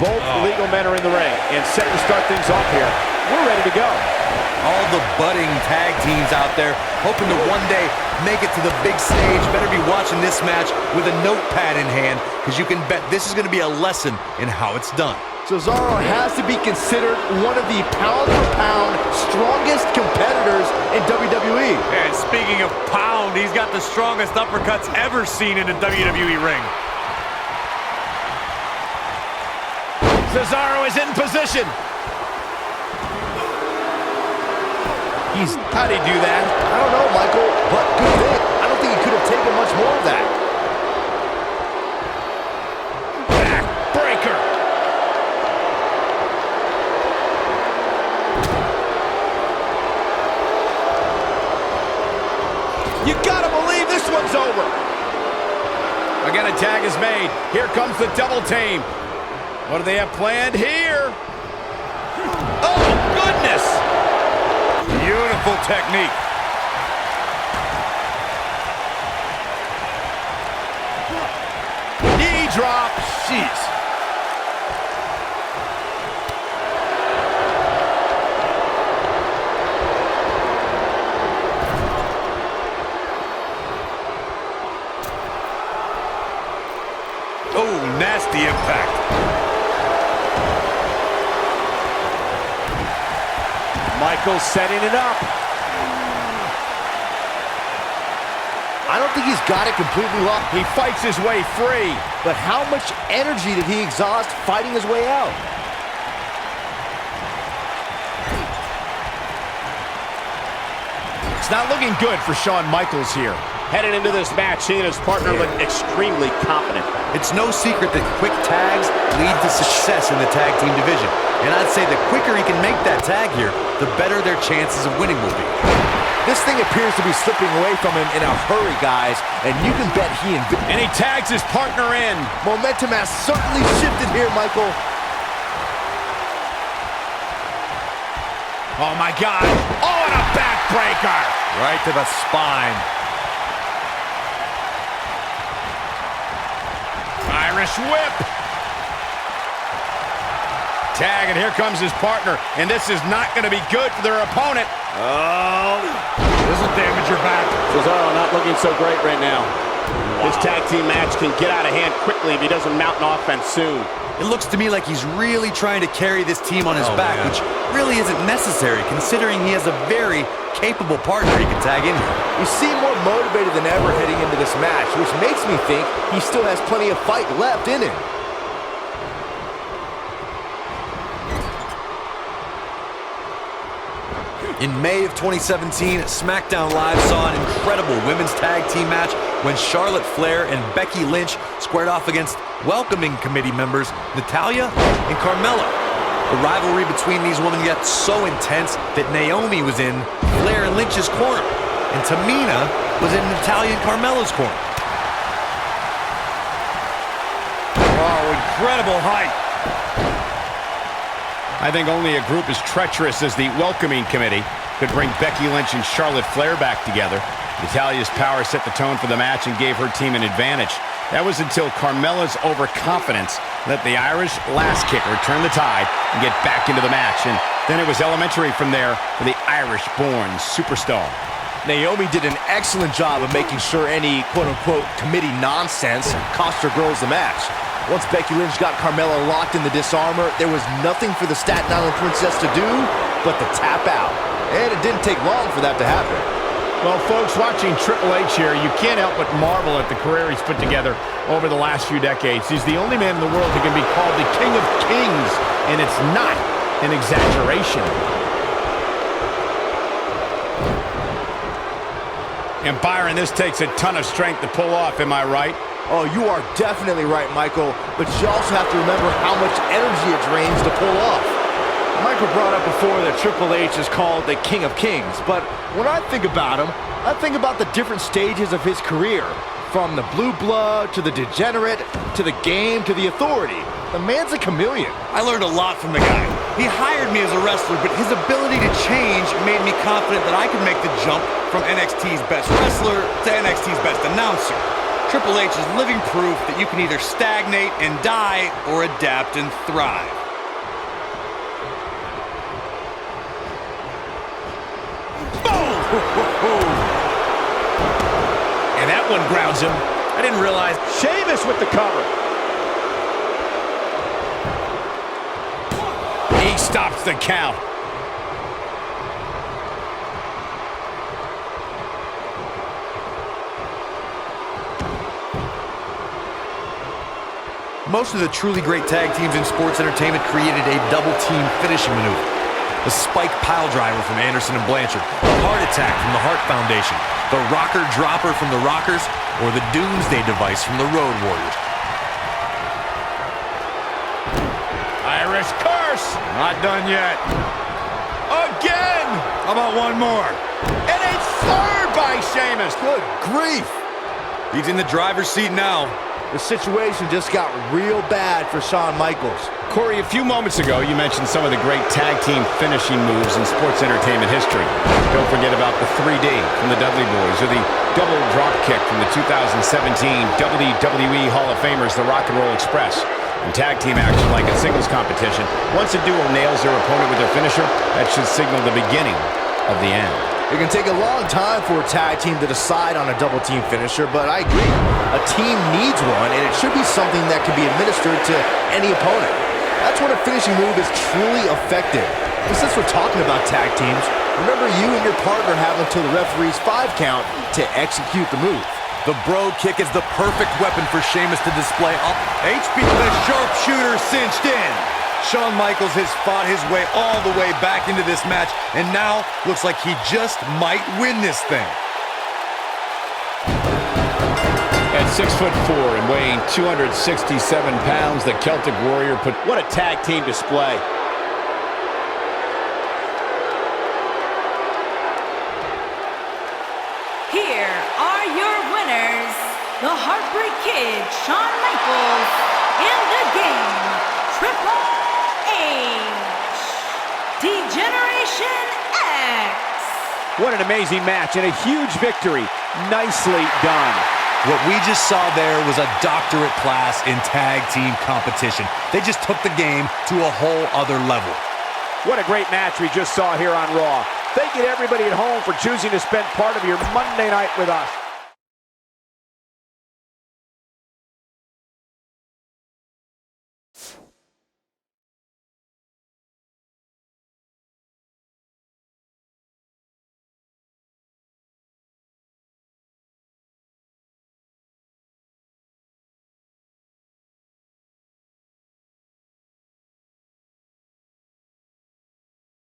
Both legal men are in the ring and set to start things off here. We're ready to go. All the budding tag teams out there hoping to one day make it to the big stage better be watching this match with a notepad in hand, because you can bet this is going to be a lesson in how it's done. Cesaro has to be considered one of the pound-for-pound strongest competitors in WWE. And speaking of pound, he's got the strongest uppercuts ever seen in a WWE ring. Cesaro is in position. How'd he do that? I don't know, Michael, but good thing. I don't think he could have taken much more of that. Backbreaker. You gotta believe this one's over. Again, a tag is made. Here comes the double team. What do they have planned here? Oh, goodness! Beautiful technique. Knee drop. Jeez. Oh, nasty impact. Michaels setting it up. I don't think he's got it completely locked. He fights his way free. But how much energy did he exhaust fighting his way out? It's not looking good for Shawn Michaels here. Headed into this match, he and his partner look extremely confident. It's no secret that quick tags lead to success in the tag team division. And I'd say the quicker he can make that tag here, the better their chances of winning will be. This thing appears to be slipping away from him in a hurry, guys, and you can bet he And he tags his partner in. Momentum has certainly shifted here, Michael. Oh, my God. Oh, and a backbreaker. Right to the spine. Irish whip. Tag, and here comes his partner. And this is not going to be good for their opponent. Oh, this will damage your back. Cesaro not looking so great right now. Wow. This tag team match can get out of hand quickly if he doesn't mount an offense soon. It looks to me like he's really trying to carry this team on his back, which really isn't necessary considering he has a very capable partner he can tag in here. You seem more motivated than ever heading into this match, which makes me think he still has plenty of fight left in him. In May of 2017, SmackDown Live saw an incredible women's tag team match when Charlotte Flair and Becky Lynch squared off against welcoming committee members Natalya and Carmella. The rivalry between these women got so intense that Naomi was in Flair and Lynch's corner, and Tamina was in Natalya and Carmella's corner. Oh, incredible height. I think only a group as treacherous as the welcoming committee could bring Becky Lynch and Charlotte Flair back together. Natalya's power set the tone for the match and gave her team an advantage. That was until Carmella's overconfidence let the Irish last kicker turn the tide and get back into the match. And then it was elementary from there for the Irish-born superstar. Naomi did an excellent job of making sure any quote-unquote committee nonsense cost her girls the match. Once Becky Lynch got Carmella locked in the disarmor, there was nothing for the Staten Island Princess to do but to tap out. And it didn't take long for that to happen. Well, folks, watching Triple H here, you can't help but marvel at the career he's put together over the last few decades. He's the only man in the world who can be called the King of Kings, and it's not an exaggeration. And Byron, this takes a ton of strength to pull off, am I right? Oh, you are definitely right, Michael, but you also have to remember how much energy it drains to pull off. Michael brought up before that Triple H is called the King of Kings, but when I think about him, I think about the different stages of his career, from the blue blood to the degenerate to the game to the authority. The man's a chameleon. I learned a lot from the guy. He hired me as a wrestler, but his ability to change made me confident that I could make the jump from NXT's best wrestler to NXT's best announcer. Triple H is living proof that you can either stagnate and die or adapt and thrive. And that one grounds him. I didn't realize. Sheamus with the cover. He stops the count. Most of the truly great tag teams in sports entertainment created a double team finishing maneuver. The spike pile driver from Anderson and Blanchard, the heart attack from the Hart Foundation, the rocker dropper from the Rockers, or the Doomsday device from the Road Warriors. Irish curse. Not done yet. Again. How about one more? And a third by Sheamus. Good grief! He's in the driver's seat now. The situation just got real bad for Shawn Michaels. Corey, a few moments ago, you mentioned some of the great tag team finishing moves in sports entertainment history. Don't forget about the 3D from the Dudley Boys, or the double drop kick from the 2017 WWE Hall of Famers, the Rock and Roll Express. In tag team action, like in singles competition, once a duo nails their opponent with their finisher, that should signal the beginning of the end. It can take a long time for a tag team to decide on a double team finisher, but I agree. A team needs one, and it should be something that can be administered to any opponent. That's when a finishing move is truly effective. And since we're talking about tag teams, remember you and your partner have until the referee's 5 count to execute the move. The Bro Kick is the perfect weapon for Sheamus to display. HB the sharpshooter cinched in. Shawn Michaels has fought his way all the way back into this match, and now looks like he just might win this thing. At 6'4" and weighing 267 pounds, the Celtic Warrior put... What a tag team display. Here are your winners, the Heartbreak Kid, Shawn Michaels, and the game, Triple H, D-Generation X. What an amazing match and a huge victory. Nicely done. What we just saw there was a doctorate class in tag team competition. They just took the game to a whole other level. What a great match we just saw here on Raw. Thank you to everybody at home for choosing to spend part of your Monday night with us.